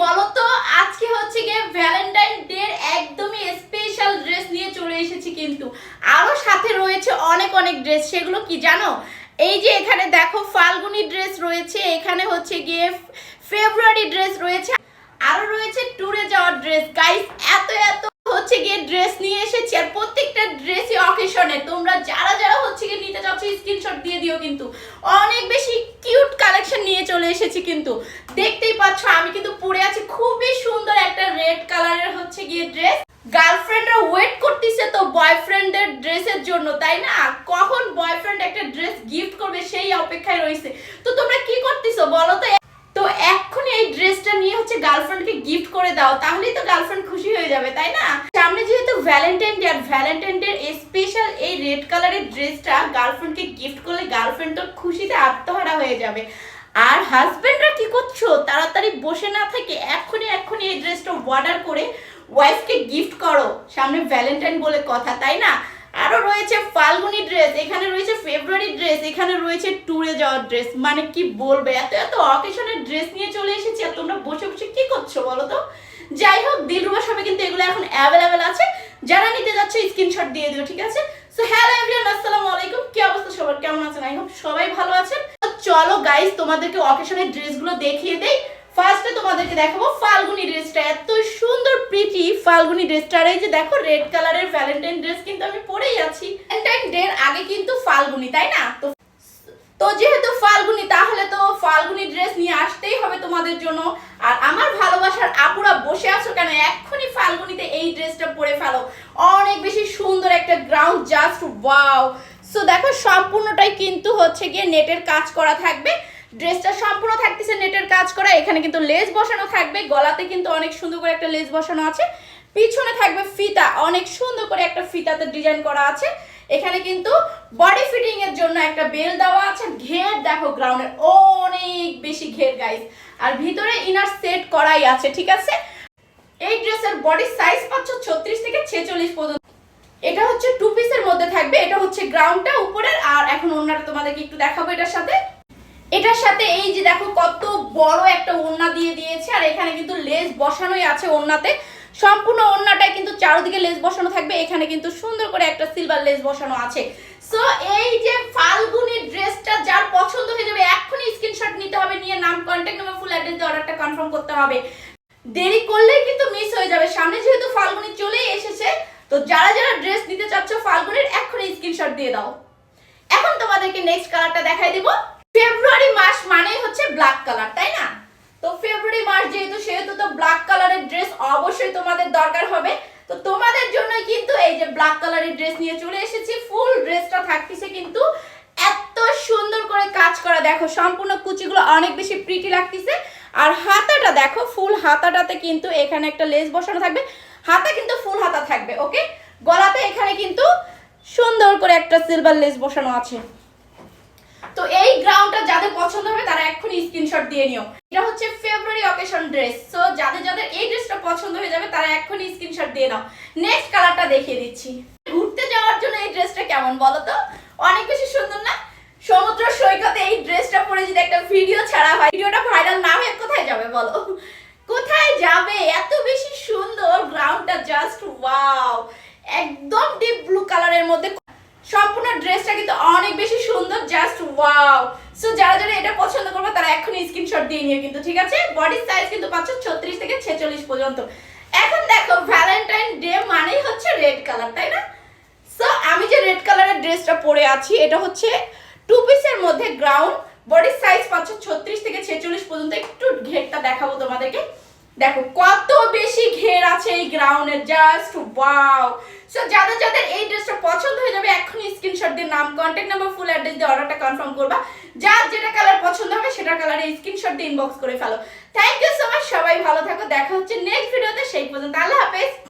বলো তো আজকে হচ্ছে গিয়ে ভ্যালেন্টাইন ডে একদমই স্পেশাল ড্রেস নিয়ে চলে এসেছি, কিন্তু আরো সাথে রয়েছে অনেক অনেক ড্রেস। সেগুলো কি জানো? এই যে এখানে দেখো ফাল্গুনি ড্রেস রয়েছে, এখানে হচ্ছে গিয়ে ফেব্রুয়ারি ড্রেস রয়েছে, আরো রয়েছে ট্যুরে যাওয়ার ড্রেস। গাইস এত এত হচ্ছে গিয়ে ড্রেস নিয়ে এসেছি, আর প্রত্যেকটা ড্রেসই অকেশনে। তোমরা যারা যারা হচ্ছে গিয়ে নিতে চাচ্ছ স্ক্রিনশট দিয়ে দিও, কিন্তু অনেক বেশি কিউট কালেকশন নিয়ে চলে এসেছি। কিন্তু দেখতেই পাচ্ছ আমি কিন্তু পরে আছি খুবই সুন্দর একটা রেড কালারের হচ্ছে গিয়ে ড্রেস। গার্লফ্রেন্ডরা ওয়েট করতেছে তো বয়ফ্রেন্ডের ড্রেসের জন্য, তাই না? কখন বয়ফ্রেন্ড একটা ড্রেস গিফট করবে সেই অপেক্ষায় রয়েছে। তো তোমরা কি করতেছো বলো তো? তো এক্ষুনি এই ড্রেসটা নিয়ে হচ্ছে গার্লফ্রেন্ডকে গিফট করে দাও, তাহলেই তো গার্লফ্রেন্ড খুশি হয়ে যাবে, তাই না? সামনে যেহেতু ভ্যালেন্টাইন ডে, আর ভ্যালেন্টাইন ডে স্পেশাল এই রেড কালারের ড্রেসটা গার্লফ্রেন্ডকে গিফট করলে গার্লফ্রেন্ড তো খুশিতে আত্মহারা হয়ে যাবে। আর হাজবেন্ডরা কি করছো? তাড়াতাড়ি বসে না থেকে এক্ষুনি এই ড্রেসটা অর্ডার করে ওয়াইফকে গিফট করো, সামনে ভ্যালেন্টাইন বলে কথা, তাই না? আরো রয়েছে ফাল্গুনি ড্রেস, এখানে রয়েছে ফেব্রুয়ারি ড্রেস, এখানে রয়েছে ট্যুরে যাওয়ার ড্রেস। মানে কি বলবে, এত এত অকেশনের ড্রেস নিয়ে চলে এসেছি, আর তোমরা বসে বসে কি করছো বলো তো? যাই হোক, দিলরুবা সবে কিন্তু এগুলো এখন অ্যাভেলেবেল আছে, যারা নিতে যাচ্ছে স্ক্রিনশট দিয়ে দিও, ঠিক আছে? সো হ্যালো এভরিওয়ান, আসসালামু আলাইকুম। কি অবস্থা সবার, কেমন আছেন? আই হোপ সবাই ভালো আছেন। চলো গাইস, তোমাদেরকে অকেশনের ড্রেসগুলো দেখিয়ে দেই। ফার্স্টে তোমাদেরকে দেখাবো ফাল্গুনি ড্রেসটা, এত সুন্দর প্রিটি ফাল্গুনি ড্রেসটা। আর এই যে দেখো রেড কালারের ভ্যালেন্টাইন ড্রেস কিন্তু আমি পরেই আছি। ভ্যালেন্টাইন ডে আগে কিন্তু ফাল্গুনি, তাই না? তো যেহেতু ফাল্গুনি, তাহলে তো ফাল্গুনি ড্রেস নিয়ে আসতেই হবে তোমাদের জন্য। আর আমার ভালোবাসার আপুরা বসে আছো কেন? এক্ষুনি ফাল্গুনিতে এই ড্রেসটা পরে ফেলো, অনেক বেশি সুন্দর একটা গ্রাউন্ড, জাস্ট ওয়াও। সো দেখো সম্পূর্ণটাই কিন্তু হচ্ছে গিয়ে নেটের কাজ করা থাকবে। ড্রেসটা সম্পূর্ণ থাকতেছে নেটের কাজ করা। এখানে কিন্তু লেস বসানো থাকবে, গলাতে কিন্তু অনেক সুন্দর করে একটা লেস বসানো আছে, পিছনে থাকবে ফিতা, অনেক সুন্দর করে একটা ফিতাতে ডিজাইন করা আছে। এখানে কিন্তু বডি ফিটিং এর জন্য একটা বেল দেওয়া আছে। ঘের দেখো গ্রাউন্ডের অনেক বেশি ঘের গাইস, আর ভিতরে ইনার সেট করাই আছে, ঠিক আছে? এই ড্রেসের বডি সাইজ পাচ্ছ 36 থেকে 46 পর্যন্ত। এটা হচ্ছে টু পিসের মধ্যে থাকবে, এটা হচ্ছে গ্রাউন্ডটা উপরের। আর এখন ওড়নাটা তোমাদেরকে একটু দেখাবো। এটার সাথে এই যে দেখো কত বড় একটা ওড়না দিয়ে দিয়েছে, আর এখানে কিন্তু লেস বসানোই আছে ওড়নাতে। সম্পূর্ণ ওড়নাটাই কিন্তু চারদিকে লেস বসানো থাকবে, এখানে কিন্তু সুন্দর করে একটা সিলভার লেস বসানো আছে। সো এই যে ফাল্গুনি ড্রেসটা যার পছন্দ হয়ে যাবে, এক্ষুনি স্ক্রিনশট নিতে হবে, নিয়ে নাম, কন্ট্যাক্ট নাম্বার, ফুল অ্যাড্রেস দিয়ে অর্ডারটা কনফার্ম করতে হবে। দেরি করলেই কিন্তু মিস হয়ে যাবে। সামনে যেহেতু ফাল্গুনি চলেই এসেছে, তো যারা যারা ড্রেস নিতে চাচ্ছ ফাল্গুনির, এক্ষুনি স্ক্রিনশট দিয়ে দাও। এখন তোমাদেরকে নেক্সট কালারটা দেখাই দিব। ফেব্রুয়ারি মাস মানেই হচ্ছে ব্ল্যাক কালার, তাই না? তো ফেব্রুয়ারি মাস সেহেতু তো ব্ল্যাক কালারের ড্রেস অবশ্যই তোমাদের দরকার হবে। তো তোমাদের জন্যই কিন্তু এই যে ব্ল্যাক কালারের ড্রেস নিয়ে চলে এসেছি। ফুল ড্রেসটা থাকতেছে কিন্তু এত সুন্দর করে কাজ করা, দেখো সম্পূর্ণ কুচিগুলো অনেক বেশি প্রিটি লাগতেছে। আর হাতাটা দেখো, ফুল হাতাটাতে কিন্তু এখানে একটা লেস বসানো থাকবে, হাতা কিন্তু ফুল হাতা থাকবে, ওকে? গলাতে এখানে কিন্তু সুন্দর করে একটা সিলভার লেস বসানো আছে। তো এই গ্রাউন্ডটা যাদের পছন্দ হবে তারা এক্ষুনি স্ক্রিনশট দিয়ে নিও। এটা হচ্ছে ফেব্রুয়ারি অকেশন ড্রেস। সো যাদের যাদের এই ড্রেসটা পছন্দ হয়ে যাবে তারা এক্ষুনি স্ক্রিনশট দিয়ে নাও। নেক্সট কালারটা দেখিয়ে দিচ্ছি। ঘুরতে যাওয়ার জন্য এই ড্রেসটা কেমন বলো তো? অনেক বেশি সুন্দর না? সমুদ্র সৈকতে এই ড্রেসটা পরে যদি একটা ভিডিও ছাড়া হয়, ভিডিওটা ভাইরাল না হয়ে কোথায় যাবে বলো? কোথায় যাবে? এত বেশি সুন্দর গ্রাউন্ডটা, জাস্ট ওয়াও। একদম ডিপ ব্লু কালারের মধ্যে সম্পূর্ণ ড্রেসটা কিন্তু অনেক বেশি সুন্দর, জাস্ট ওয়াও। সো যারা যারা এটা পছন্দ করবে তারা এখনই স্ক্রিনশট দিয়ে নিও, কিন্তু ঠিক আছে? বডি সাইজ কিন্তু পাচ্ছ 36 থেকে 46 পর্যন্ত। এখন দেখো ভ্যালেন্টাইন ডে মানেই হচ্ছে রেড কালার, তাই না? সো আমি যে রেড কালারের ড্রেসটা পরে আছি, এটা হচ্ছে টু পিসের মধ্যে গ্রাউন্ড, বডি সাইজ পাচ্ছ 36 থেকে 46 পর্যন্ত। একটু ঘেরটা দেখাবো তোমাদেরকে, দেখো কত বেশি ঘের আছে এই গ্রাউন্ডে, জাস্ট ওয়াও। সো যাদের যাদের এই ড্রেসটা পছন্দ হয়ে যাবে এখনই স্ক্রিনশট দিয়ে নাম, কন্ট্যাক্ট নাম্বার, ফুল অ্যাড্রেস দিয়ে অর্ডারটা কনফার্ম করবা। যার যেটা কালার পছন্দ হবে সেটা কালারে স্ক্রিনশট দিয়ে ইনবক্স করে ফেলো। থ্যাংক ইউ সো মাচ, সবাই ভালো থাকো, দেখা হচ্ছে নেক্সট ভিডিওতে। সেই পর্যন্ত আল্লাহ হাফেজ।